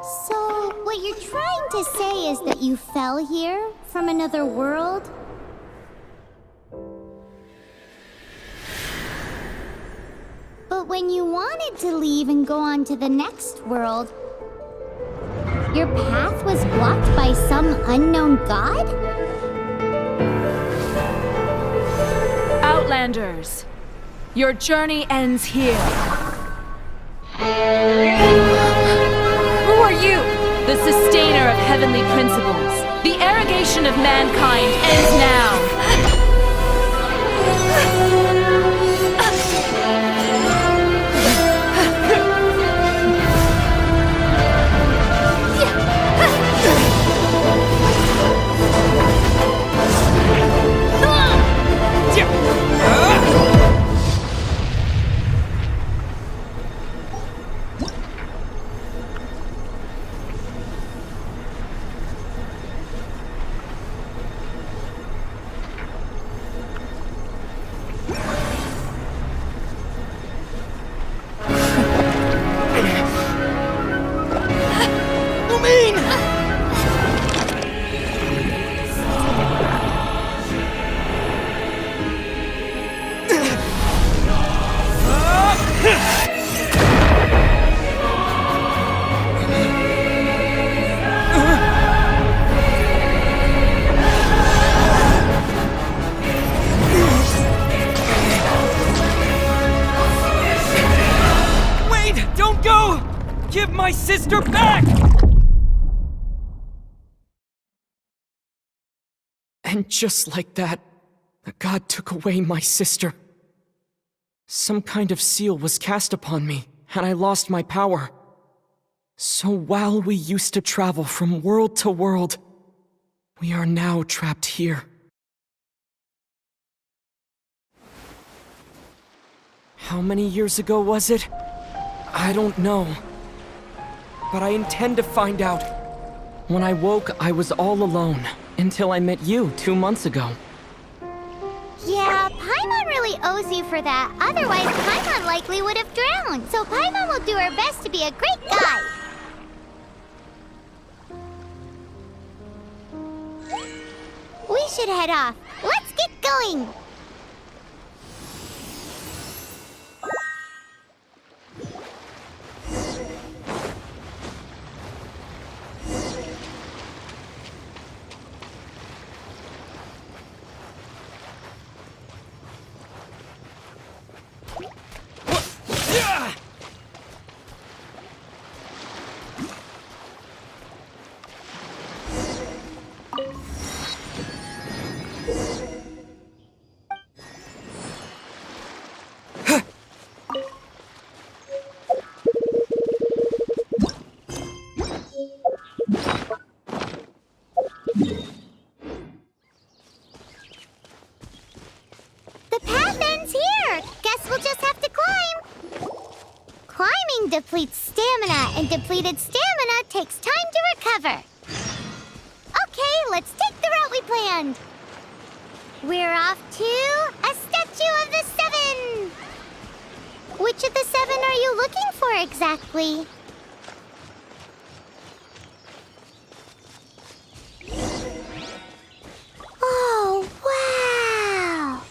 So, what you're trying to say is that you fell here from another world? But when you wanted to leave and go on to the next world, your path was blocked by some unknown god? Outlanders, your journey ends here. Who are you? The sustainer of heavenly principles. The arrogation of mankind ends now. Give my sister back! And just like that, the god took away my sister. Some kind of seal was cast upon me, and I lost my power. So while we used to travel from world to world, we are now trapped here. How many years ago was it? I don't know. But I intend to find out. When I woke, I was all alone, until I met you 2 months ago. Yeah, Paimon really owes you for that. Otherwise, Paimon likely would have drowned. So Paimon will do her best to be a great guide. We should head off. Let's get going! Depletes stamina, and depleted stamina takes time to recover. Okay, let's take the route we planned. We're off to a statue of the Seven. Which of the seven are you looking for exactly? Oh, wow!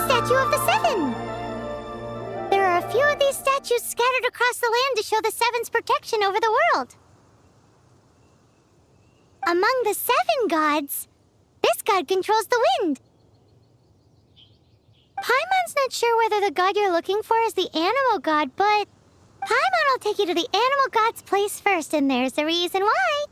Statue of the Seven! There are a few of these statues scattered across the land to show the Seven's protection over the world. Among the seven gods, this god controls the wind. Paimon's not sure whether the god you're looking for is the animal god, but Paimon will take you to the animal god's place first, and there's the reason why.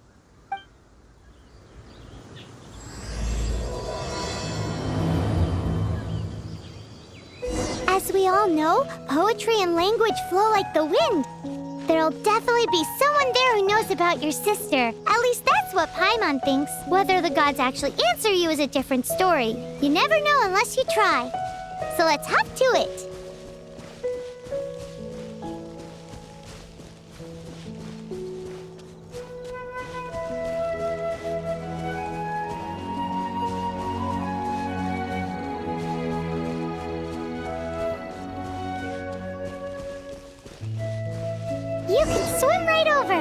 As we all know, poetry and language flow like the wind. There'll definitely be someone there who knows about your sister. At least that's what Paimon thinks. Whether the gods actually answer you is a different story. You never know unless you try. So let's hop to it. You can swim right over.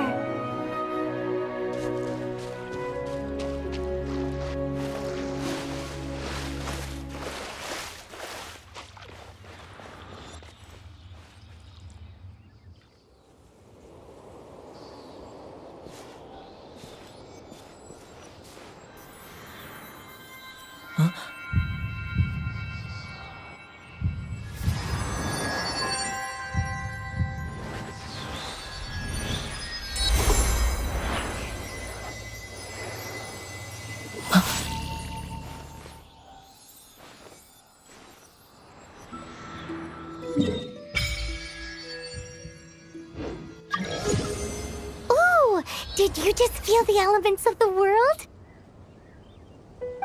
Ooh, did you just feel the elements of the world?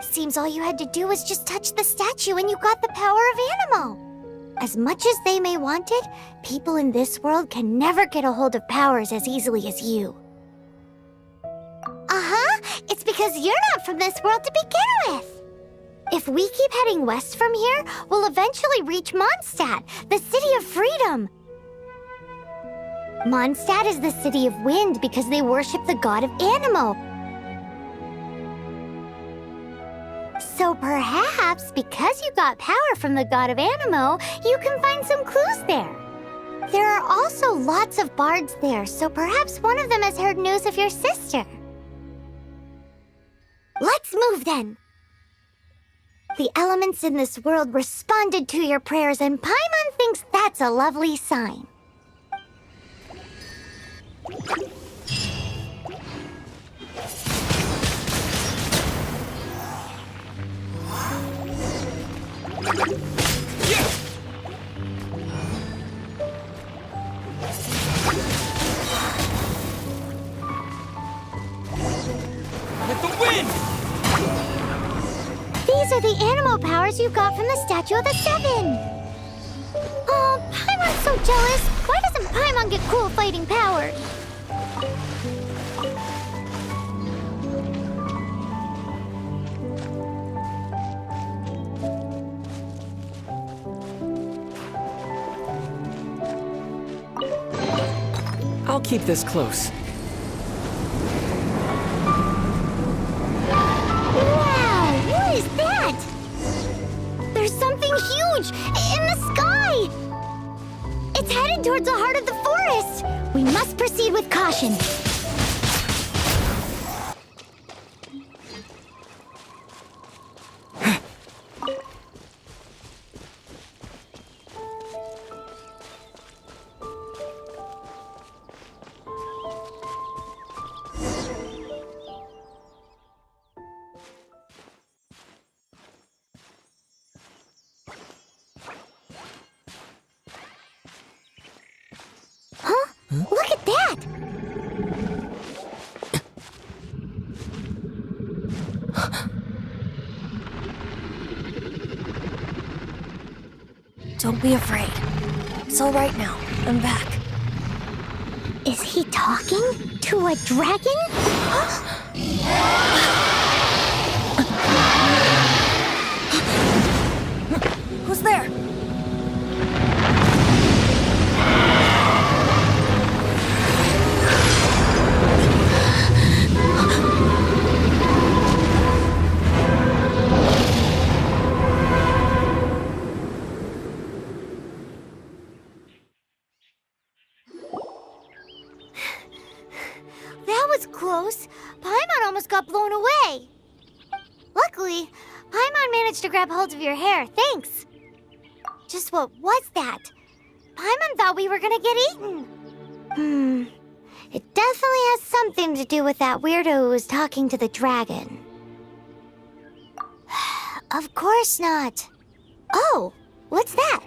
Seems all you had to do was just touch the statue and you got the power of Animo. As much as they may want it, people in this world can never get a hold of powers as easily as you. Uh-huh, it's because you're not from this world to begin with. If we keep heading west from here, we'll eventually reach Mondstadt, the city of freedom. Mondstadt is the city of wind because they worship the god of Animo. So perhaps, because you got power from the god of Animo, you can find some clues there. There are also lots of bards there, so perhaps one of them has heard news of your sister. Let's move then. The elements in this world responded to your prayers, and Paimon thinks that's a lovely sign. With the wind! These are the animal powers you got from the Statue of the Seven. Oh, Paimon's so jealous. Why doesn't Paimon get cool fighting powers? I'll keep this close. Wow, what is that? There's something huge in the sky! It's headed towards the heart of the forest! We must proceed with caution. Look at that! Don't be afraid. It's all right now. I'm back. Is he talking to a dragon? Who's there? That was close. Paimon almost got blown away. Luckily, Paimon managed to grab hold of your hair. Thanks. Just what was that? Paimon thought we were gonna get eaten. It definitely has something to do with that weirdo who was talking to the dragon. Of course not. Oh, what's that?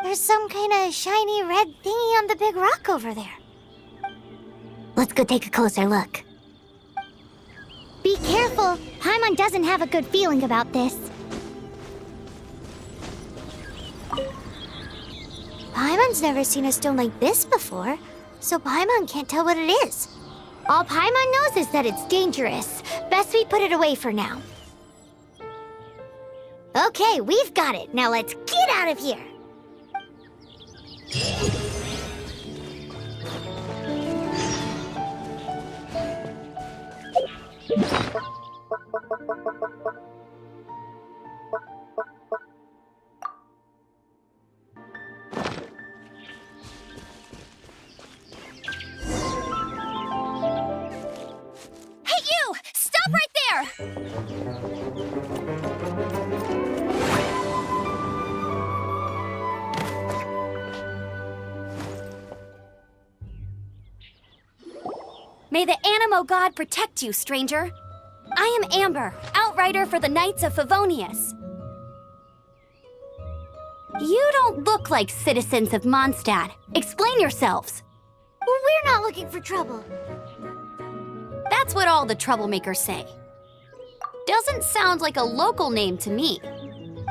There's some kind of shiny red thingy on the big rock over there. Let's go take a closer look. Be careful. Paimon doesn't have a good feeling about this. Paimon's never seen a stone like this before, so Paimon can't tell what it is. All Paimon knows is that it's dangerous. Best we put it away for now. Okay, we've got it. Now let's get out of here. May the Animo God protect you, stranger. I am Amber, outrider for the Knights of Favonius. You don't look like citizens of Mondstadt. Explain yourselves. We're not looking for trouble. That's what all the troublemakers say. Doesn't sound like a local name to me.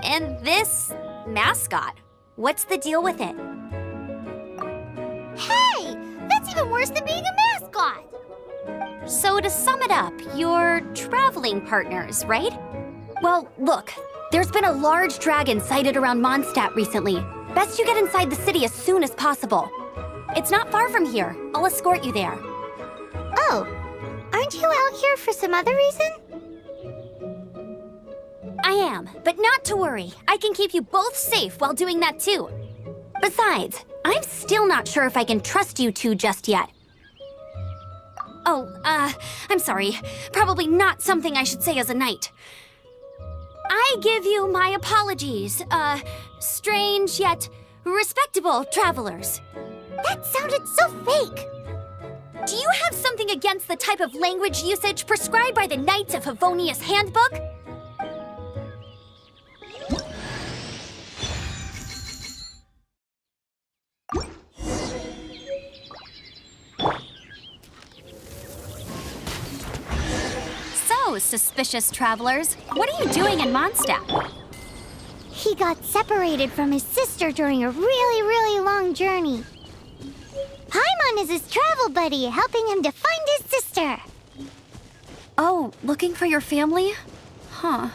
And this mascot, what's the deal with it? Hey! That's even worse than being a mascot! So to sum it up, you're traveling partners, right? Well, look, there's been a large dragon sighted around Mondstadt recently. Best you get inside the city as soon as possible. It's not far from here. I'll escort you there. Oh, aren't you out here for some other reason? I am, but not to worry. I can keep you both safe while doing that too. Besides, I'm still not sure if I can trust you two just yet. Oh, I'm sorry. Probably not something I should say as a knight. I give you my apologies, strange yet respectable travelers. That sounded so fake. Do you have something against the type of language usage prescribed by the Knights of Favonius Handbook? So, suspicious travelers, what are you doing in Mondstadt? He got separated from his sister during a really long journey. Paimon is his travel buddy, helping him to find his sister. Oh, looking for your family? Huh.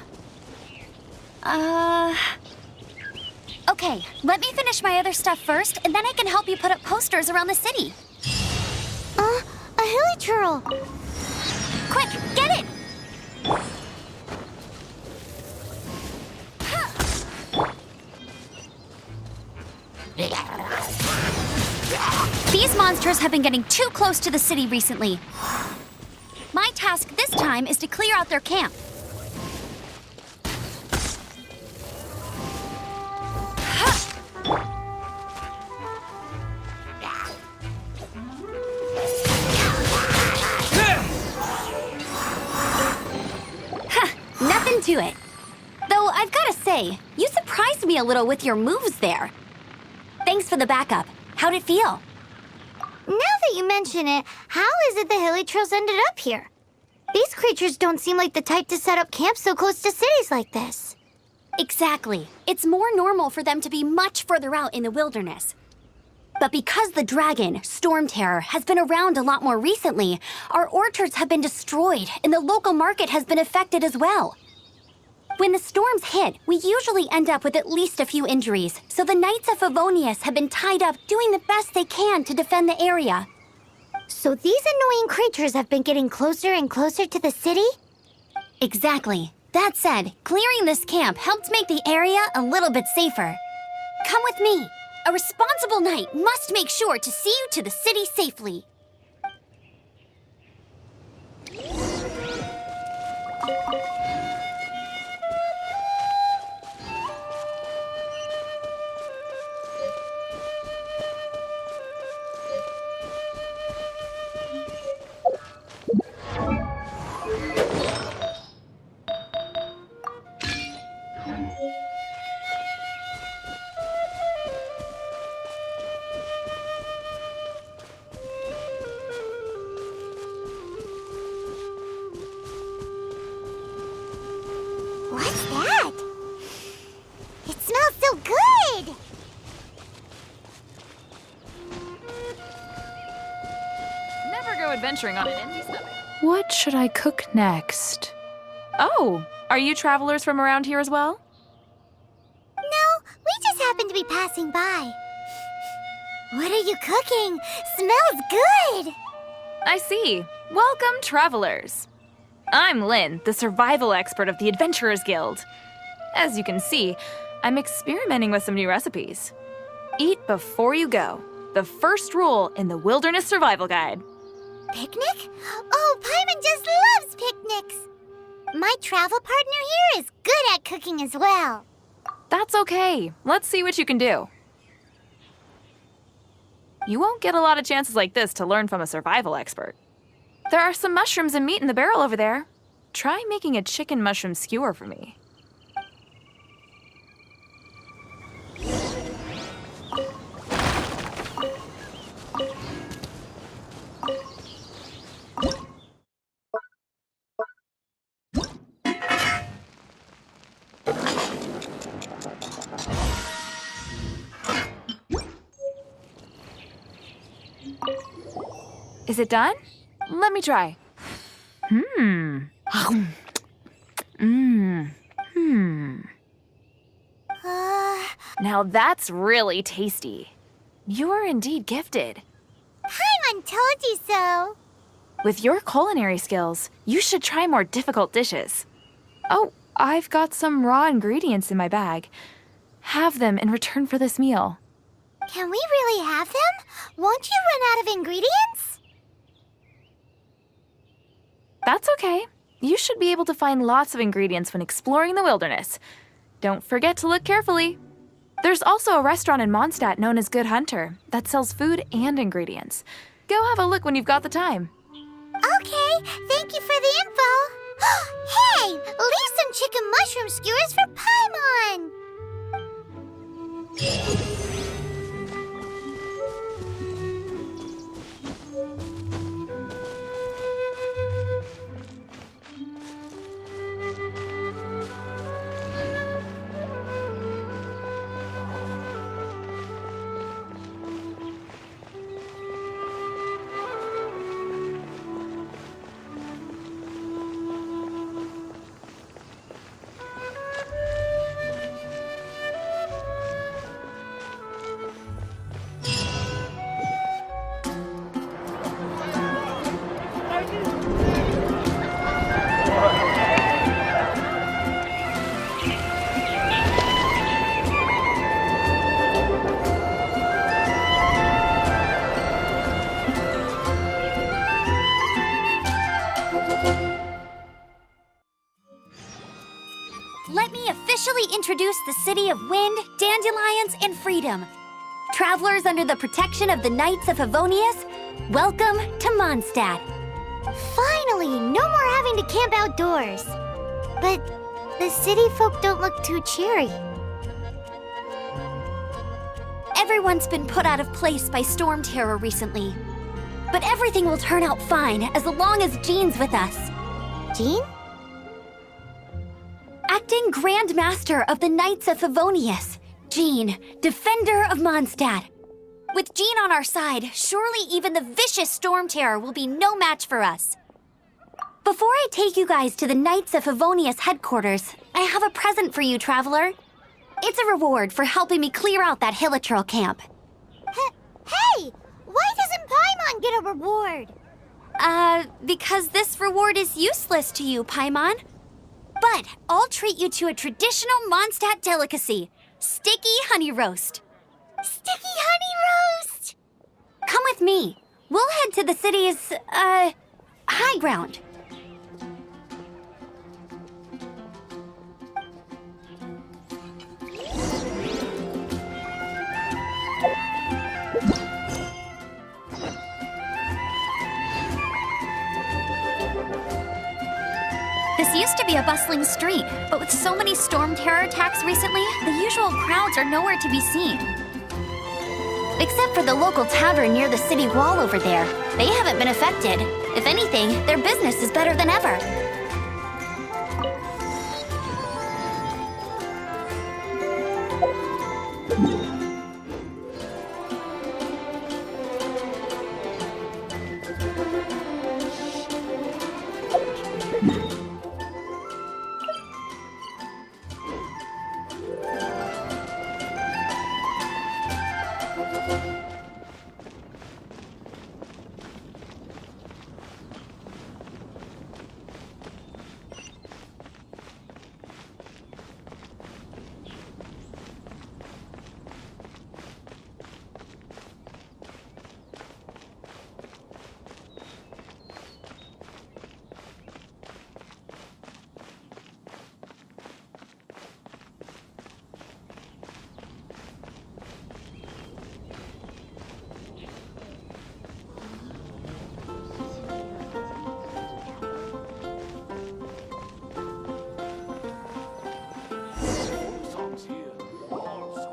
Okay, let me finish my other stuff first, and then I can help you put up posters around the city. A hilichurl. Quick, get it! These monsters have been getting too close to the city recently. My task this time is to clear out their camp. Nothing to it. Though I've gotta say, you surprised me a little with your moves there. Thanks for the backup. How'd it feel? Now that you mention it, how is it the hilichurls ended up here? These creatures don't seem like the type to set up camp so close to cities like this. Exactly. It's more normal for them to be much further out in the wilderness. But because the dragon, Storm Terror, has been around a lot more recently, our orchards have been destroyed and the local market has been affected as well. When the storms hit, we usually end up with at least a few injuries, so the Knights of Favonius have been tied up doing the best they can to defend the area. So these annoying creatures have been getting closer and closer to the city? Exactly. That said, clearing this camp helped make the area a little bit safer. Come with me. A responsible knight must make sure to see you to the city safely. What's that? It smells so good! Never go adventuring on an empty stomach. What should I cook next? Oh, are you travelers from around here as well? No, we just happened to be passing by. What are you cooking? Smells good! I see. Welcome, travelers. I'm Lynn, the survival expert of the Adventurers Guild. As you can see, I'm experimenting with some new recipes. Eat before you go. The first rule in the Wilderness Survival Guide. Picnic? Oh, Paimon just loves picnics! My travel partner here is good at cooking as well. That's okay. Let's see what you can do. You won't get a lot of chances like this to learn from a survival expert. There are some mushrooms and meat in the barrel over there. Try making a chicken mushroom skewer for me. Is it done? Let me try. Now that's really tasty. You're indeed gifted. Paimon told you so. With your culinary skills, you should try more difficult dishes. Oh, I've got some raw ingredients in my bag. Have them in return for this meal. Can we really have them? Won't you run out of ingredients? That's okay. You should be able to find lots of ingredients when exploring the wilderness. Don't forget to look carefully. There's also a restaurant in Mondstadt known as Good Hunter that sells food and ingredients. Go have a look when you've got the time. Okay, thank you for the info. Hey, leave some chicken mushroom skewers for Paimon. Let me officially introduce the city of wind, dandelions, and freedom. Travelers under the protection of the Knights of Favonius, welcome to Mondstadt. Finally, no more having to camp outdoors. But the city folk don't look too cheery. Everyone's been put out of place by storm terror recently. But everything will turn out fine as long as Jean's with us. Jean? Acting Grand Master of the Knights of Favonius, Jean, Defender of Mondstadt. With Jean on our side, surely even the vicious storm terror will be no match for us. Before I take you guys to the Knights of Favonius headquarters, I have a present for you, Traveler. It's a reward for helping me clear out that Hilichurl camp. Hey! Why doesn't Paimon get a reward? Because this reward is useless to you, Paimon. But I'll treat you to a traditional Mondstadt delicacy, sticky honey roast. Sticky honey roast! Come with me. We'll head to the city's, high ground. This used to be a bustling street, but with so many storm terror attacks recently, the usual crowds are nowhere to be seen. Except for the local tavern near the city wall over there. They haven't been affected. If anything, their business is better than ever.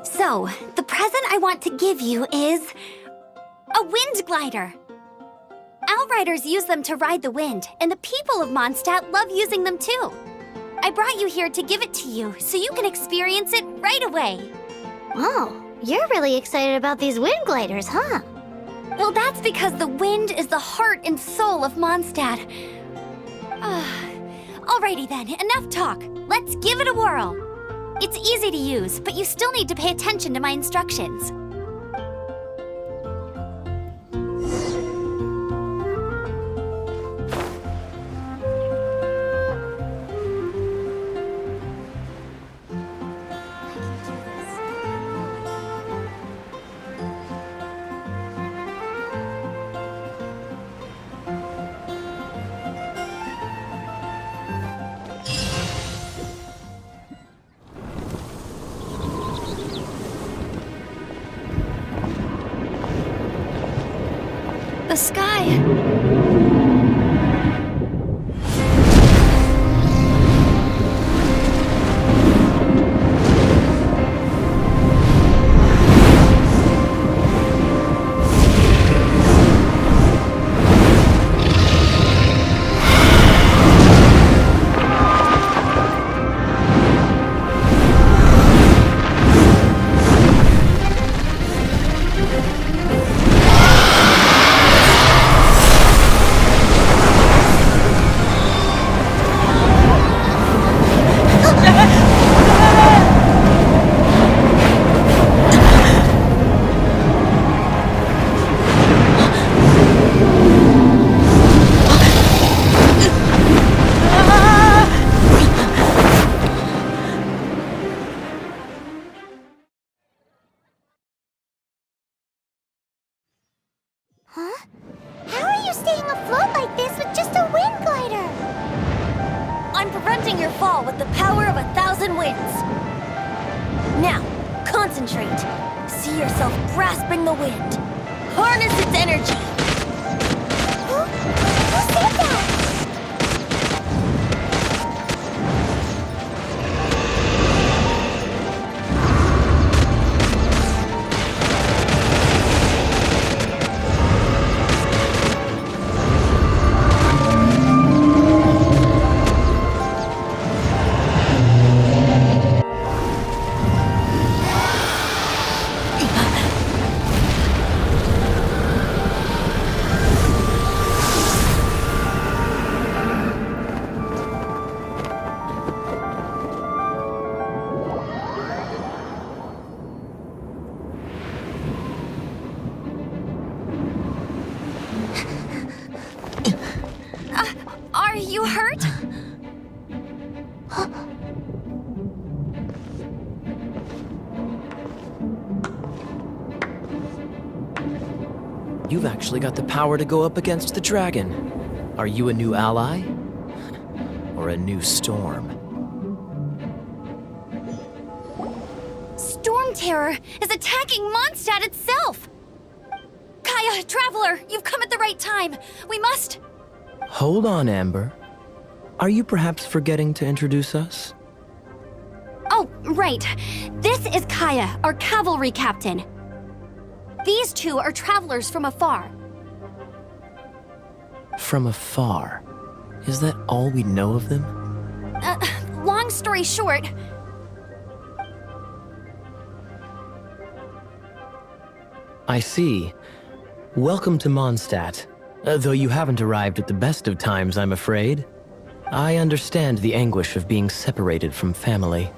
So, the present I want to give you is a wind glider. Outriders use them to ride the wind, and the people of Mondstadt love using them too. I brought you here to give it to you, so you can experience it right away. Oh, you're really excited about these wind gliders, huh? Well, that's because the wind is the heart and soul of Mondstadt. Alrighty then, enough talk. Let's give it a whirl. It's easy to use, but you still need to pay attention to my instructions. The sky! Huh? How are you staying afloat like this with just a wind glider? I'm preventing your fall with the power of 1,000 winds. Now, concentrate. See yourself grasping the wind. Harness its energy. Who said that? Are you hurt? You've actually got the power to go up against the dragon. Are you a new ally? Or a new storm? Storm Terror is attacking Mondstadt itself! Kaya, Traveler, you've come at the right time. We must... Hold on, Amber. Are you perhaps forgetting to introduce us? Oh, right. This is Kaya, our cavalry captain. These two are travelers from afar. From afar? Is that all we know of them? Long story short... I see. Welcome to Mondstadt. Though you haven't arrived at the best of times, I'm afraid. I understand the anguish of being separated from family.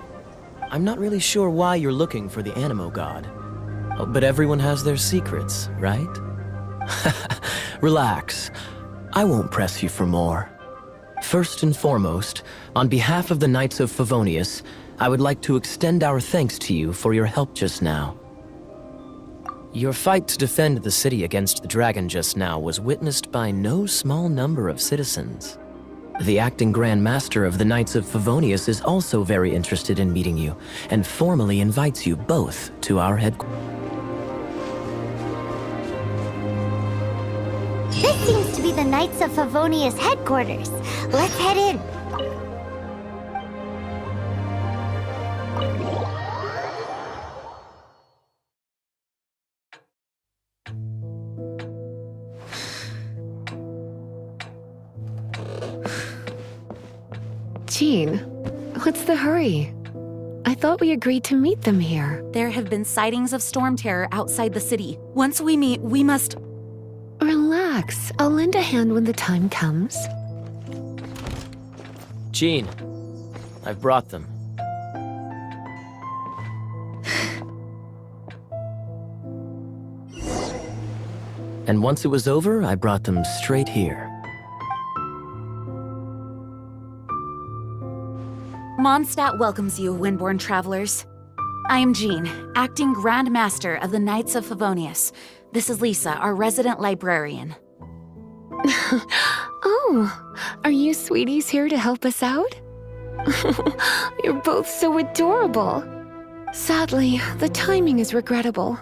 I'm not really sure why you're looking for the Animo God. But everyone has their secrets, right? Relax. I won't press you for more. First and foremost, on behalf of the Knights of Favonius, I would like to extend our thanks to you for your help just now. Your fight to defend the city against the dragon just now was witnessed by no small number of citizens. The acting Grand Master of the Knights of Favonius is also very interested in meeting you, and formally invites you both to our headquarters. This seems to be the Knights of Favonius headquarters. Let's head in. Jean, what's the hurry? I thought we agreed to meet them here. There have been sightings of storm terror outside the city. Once we meet, we must... Relax. I'll lend a hand when the time comes. Jean, I've brought them. And once it was over, I brought them straight here. Mondstadt welcomes you, Windborn travelers. I am Jean, acting Grand Master of the Knights of Favonius. This is Lisa, our resident librarian. Oh, are you sweeties here to help us out? You're both so adorable. Sadly, the timing is regrettable.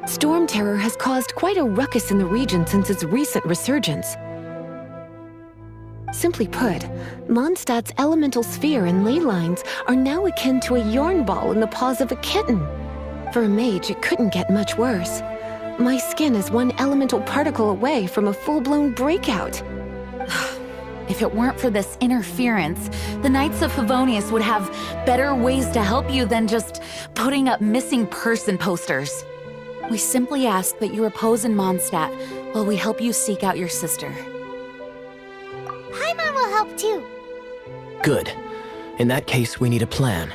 Storm terror has caused quite a ruckus in the region since its recent resurgence. Simply put, Mondstadt's elemental sphere and ley lines are now akin to a yarn ball in the paws of a kitten. For a mage, it couldn't get much worse. My skin is one elemental particle away from a full-blown breakout. If it weren't for this interference, the Knights of Favonius would have better ways to help you than just putting up missing person posters. We simply ask that you repose in Mondstadt while we help you seek out your sister. Paimon will help too. Good. In that case, we need a plan.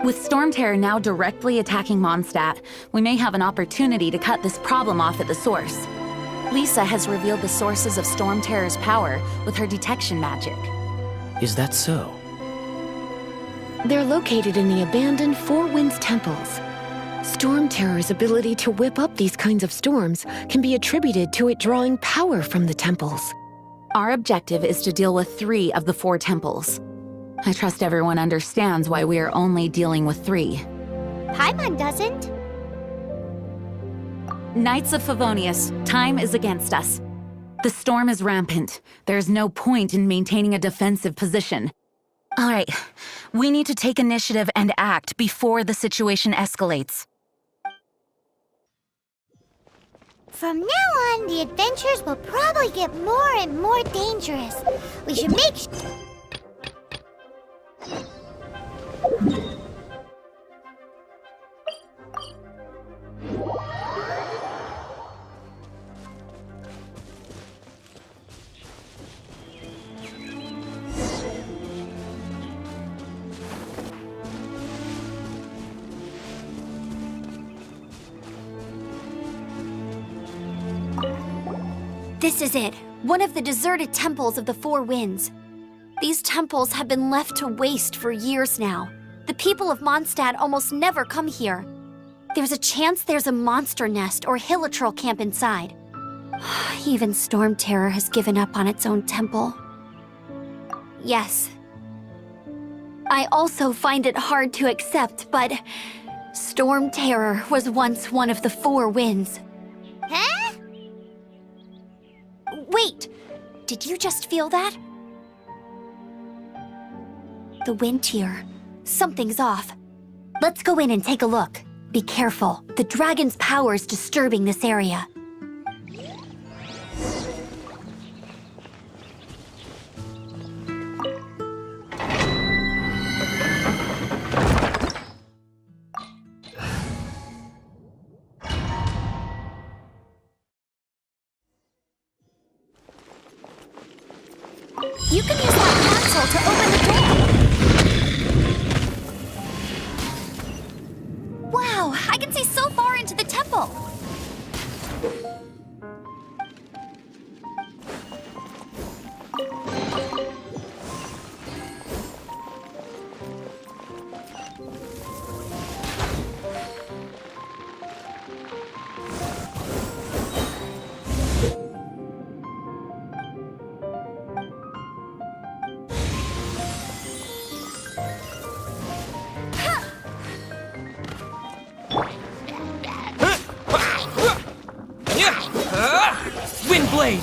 With storm terror now directly attacking Mondstadt, we may have an opportunity to cut this problem off at the source. Lisa has revealed the sources of storm terror's power with her detection magic. Is that so? They're located in the abandoned Four Winds temples. Storm terror's ability to whip up these kinds of storms can be attributed to it drawing power from the temples. Our objective is to deal with 3 of the 4 temples. I trust everyone understands why we are only dealing with 3. Paimon doesn't. Knights of Favonius, time is against us. The storm is rampant. There's no point in maintaining a defensive position. All right, we need to take initiative and act before the situation escalates. From now on, the adventures will probably get more and more dangerous. We should make This is it, one of the deserted temples of the Four Winds. These temples have been left to waste for years now. The people of Mondstadt almost never come here. There's a chance there's a monster nest or hilitrol camp inside. Even Storm Terror has given up on its own temple. Yes. I also find it hard to accept, but Storm Terror was once one of the Four Winds. Huh? Wait! Did you just feel that? The wind here. Something's off. Let's go in and take a look. Be careful. The dragon's power is disturbing this area. You can use that console to open the door. Wow, I can see so far into the temple. Windblade!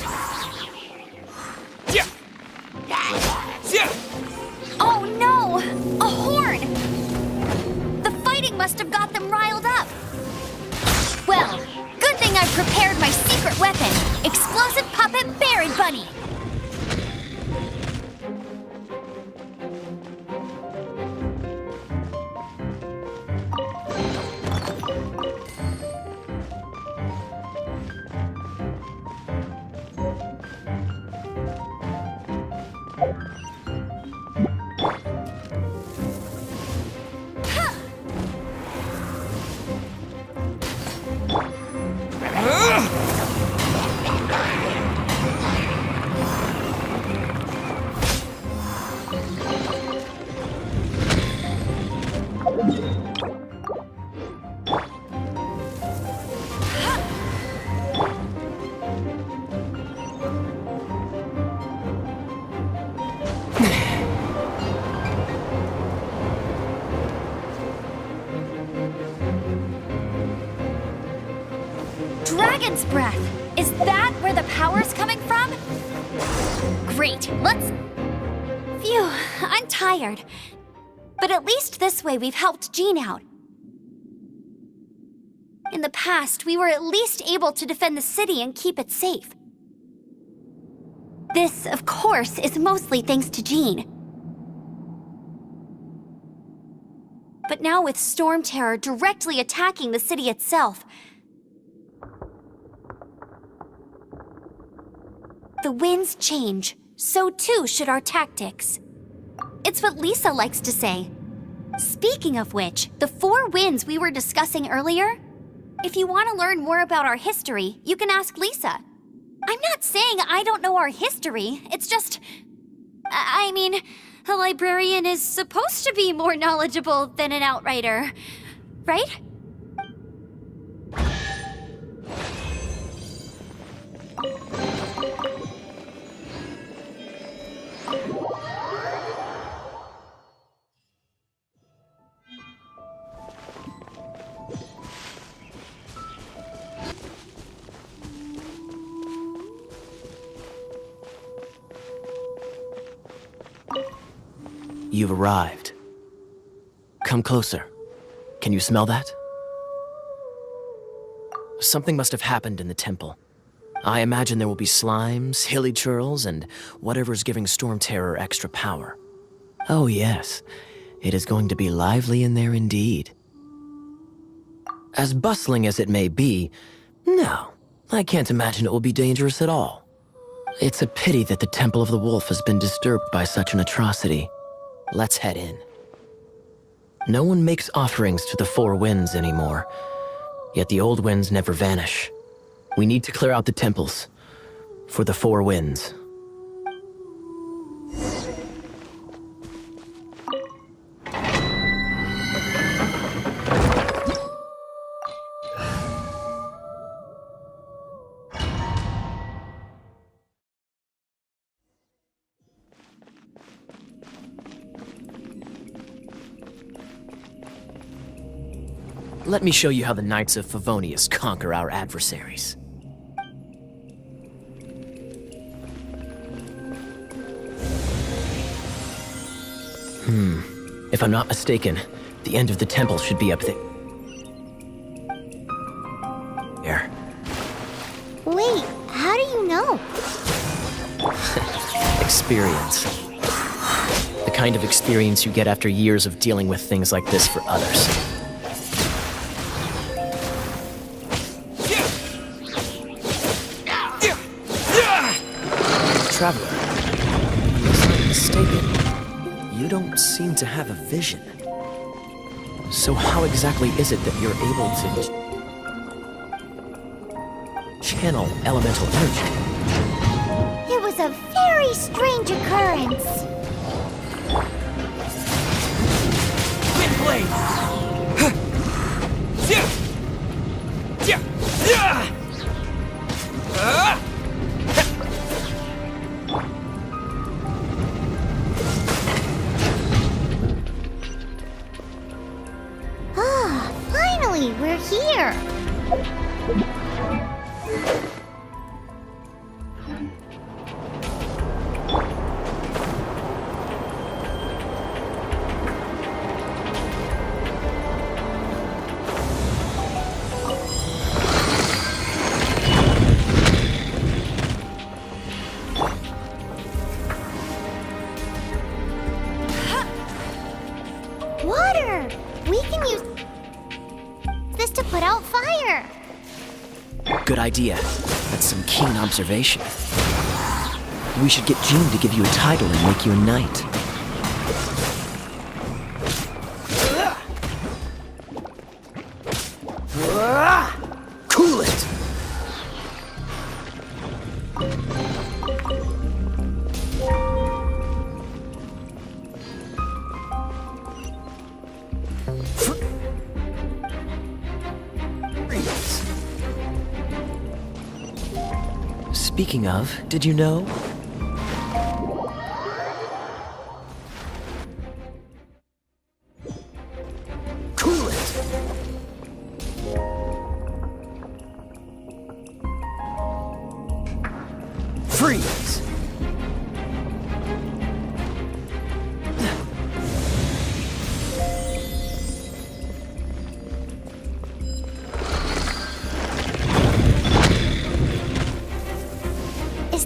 Oh no! A horn! The fighting must have got them riled up. Well, good thing I prepared my secret weapon, Explosive Puppet Berry Bunny. dragon's breath! Is that where the power's coming from? Great, let's... Phew, I'm tired. But at least this way we've helped Jean out. In the past, we were at least able to defend the city and keep it safe. This, of course, is mostly thanks to Jean. But now with Storm Terror directly attacking the city itself, the winds change, so too should our tactics. It's what Lisa likes to say. Speaking of which, the 4 winds we were discussing earlier, if you want to learn more about our history, you can ask Lisa. I'm not saying I don't know our history, it's just... I mean, a librarian is supposed to be more knowledgeable than an outrider, right? You've arrived. Come closer. Can you smell that? Something must have happened in the temple. I imagine there will be slimes, hilly churls, and whatever's giving Storm Terror extra power. Oh yes, it is going to be lively in there indeed. As bustling as it may be, no, I can't imagine it will be dangerous at all. It's a pity that the Temple of the Wolf has been disturbed by such an atrocity. Let's head in. No one makes offerings to the 4 winds anymore, yet the old winds never vanish. We need to clear out the temples for the 4 winds. Let me show you how the Knights of Favonius conquer our adversaries. If I'm not mistaken, the end of the temple should be up there. Wait, how do you know? Experience. The kind of experience you get after years of dealing with things like this for others. Traveler, unless I'm mistaken, you don't seem to have a vision. So how exactly is it that you're able to channel elemental energy? It was a very strange occurrence. Ah, finally, we're here. Water! We can use this to put out fire. Good idea. That's some keen observation. We should get Jean to give you a title and make you a knight. Cool it! Speaking of, did you know? Cool it!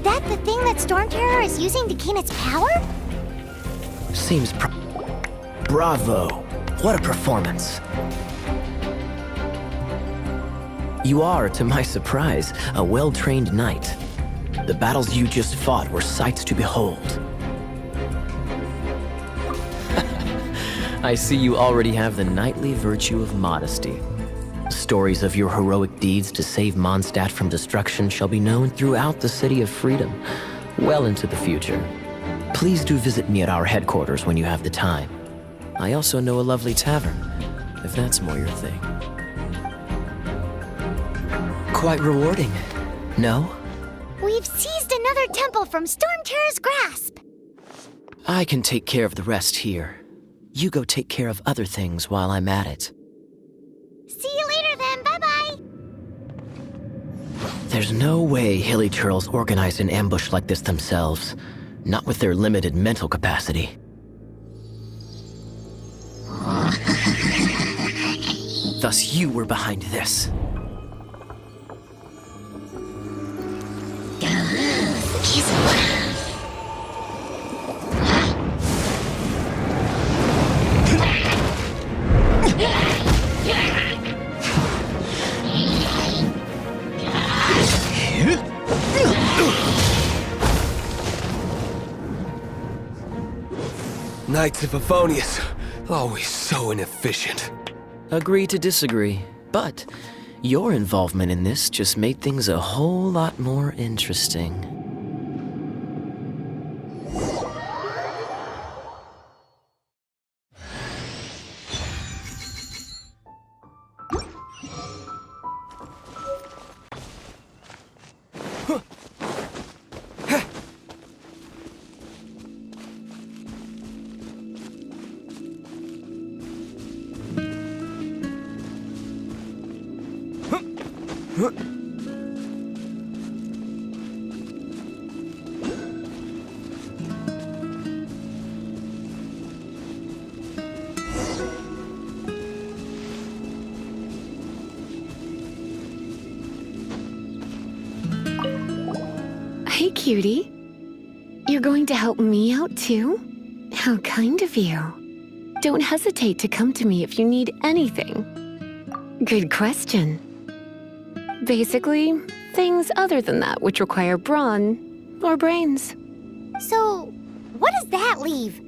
that the thing that Storm Terror is using to gain its power? Seems Bravo! What a performance! You are, to my surprise, a well-trained knight. The battles you just fought were sights to behold. I see you already have the knightly virtue of modesty. Stories of your heroic deeds to save Mondstadt from destruction shall be known throughout the City of Freedom, well into the future. Please do visit me at our headquarters when you have the time. I also know a lovely tavern, if that's more your thing. Quite rewarding, no? We've seized another temple from Storm Terror's grasp. I can take care of the rest here. You go take care of other things while I'm at it. See you later then, bye-bye. There's no way hilly churls organized an ambush like this themselves. Not with their limited mental capacity. Thus you were behind this. Knights of Favonius, always so inefficient. Agree to disagree, but your involvement in this just made things a whole lot more interesting. Hey, cutie. You're going to help me out, too? How kind of you. Don't hesitate to come to me if you need anything. Good question. Basically, things other than that which require brawn or brains. So, what does that leave?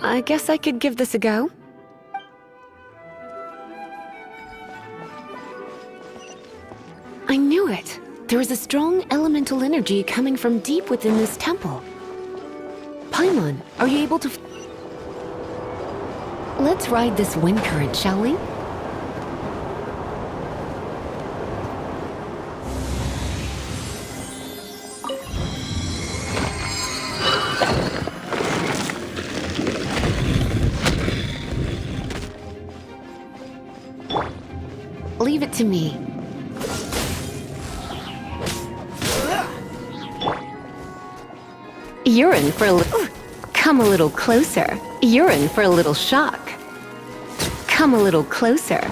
I guess I could give this a go. I knew it. There is a strong elemental energy coming from deep within this temple. Paimon, are you able to... Let's ride this wind current, shall we? Leave it to me. You're in for a little... Come a little closer. You're in for a little shock. Come a little closer.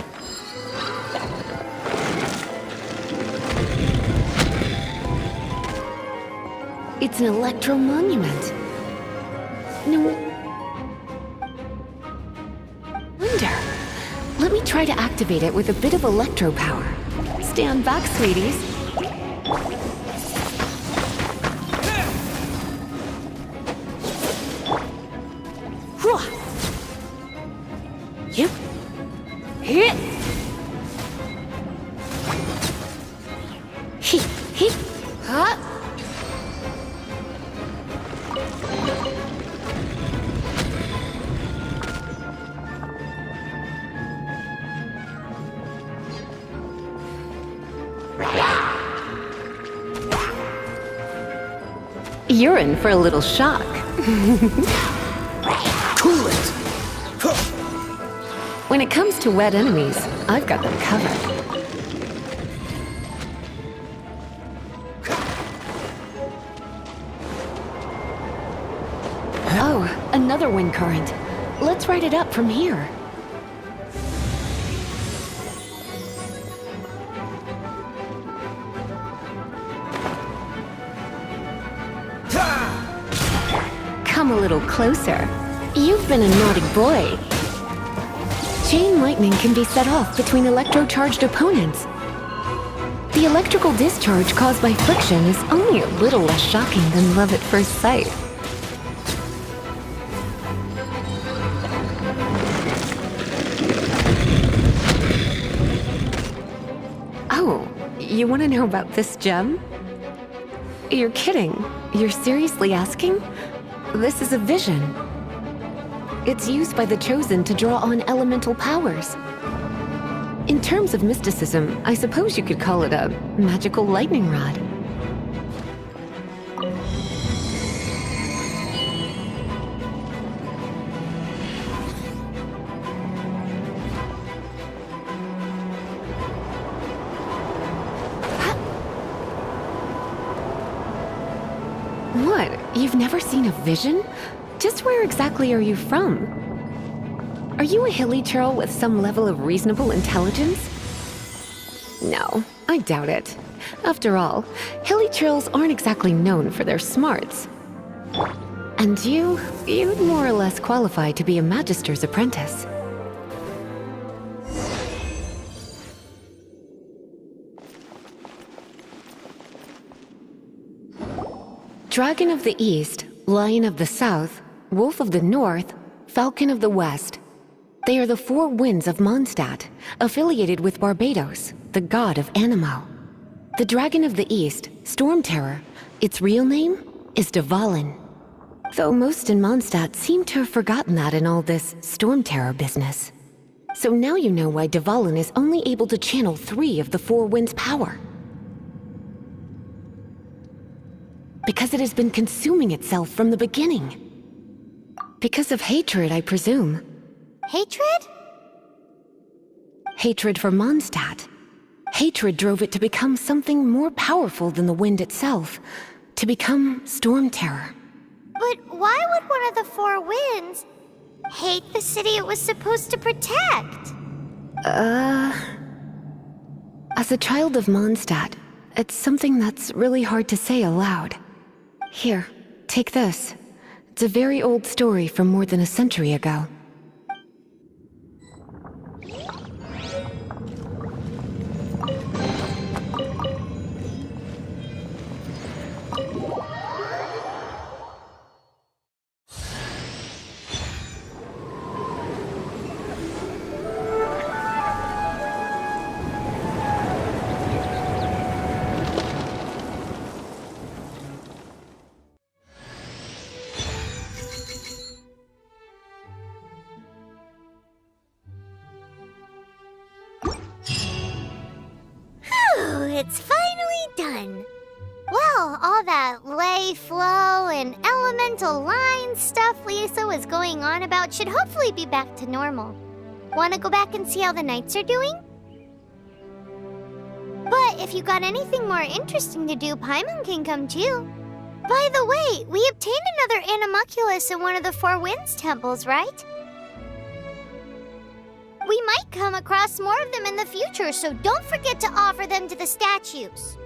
It's an electro monument. No wonder. Let me try to activate it with a bit of electro power. Stand back, sweeties. Yep. Hit. Hit. Hit. Huh? You're in for a little shock. When it comes to wet enemies, I've got them covered. Oh, another wind current. Let's ride it up from here. Come a little closer. You've been a naughty boy. Chain lightning can be set off between electro-charged opponents. The electrical discharge caused by friction is only a little less shocking than love at first sight. Oh, you want to know about this gem? You're kidding. You're seriously asking? This is a vision. It's used by the Chosen to draw on elemental powers. In terms of mysticism, I suppose you could call it a magical lightning rod. What? You've never seen a vision? Just where exactly are you from? Are you a hilly churl with some level of reasonable intelligence? No, I doubt it. After all, hilly churls aren't exactly known for their smarts. And you'd more or less qualify to be a magister's apprentice. Dragon of the East, Lion of the South, Wolf of the North, Falcon of the West. They are the four winds of Mondstadt, affiliated with Barbados, the god of Anemo. The Dragon of the East, Storm Terror, its real name is Dvalin. Though most in Mondstadt seem to have forgotten that in all this Storm Terror business. So now you know why Dvalin is only able to channel 3 of the four winds' power. Because it has been consuming itself from the beginning. Because of hatred, I presume. Hatred? Hatred for Mondstadt. Hatred drove it to become something more powerful than the wind itself. To become Storm Terror. But why would one of the four winds hate the city it was supposed to protect? As a child of Mondstadt, it's something that's really hard to say aloud. Here, take this. It's a very old story from more than a century ago. It's finally done. Well, all that lay, flow, and elemental line stuff Lisa was going on about should hopefully be back to normal. Want to go back and see how the knights are doing? But if you got anything more interesting to do, Paimon can come too. By the way, we obtained another animalculus in one of the Four Winds temples, right? We might come across more of them in the future, so don't forget to offer them to the statues.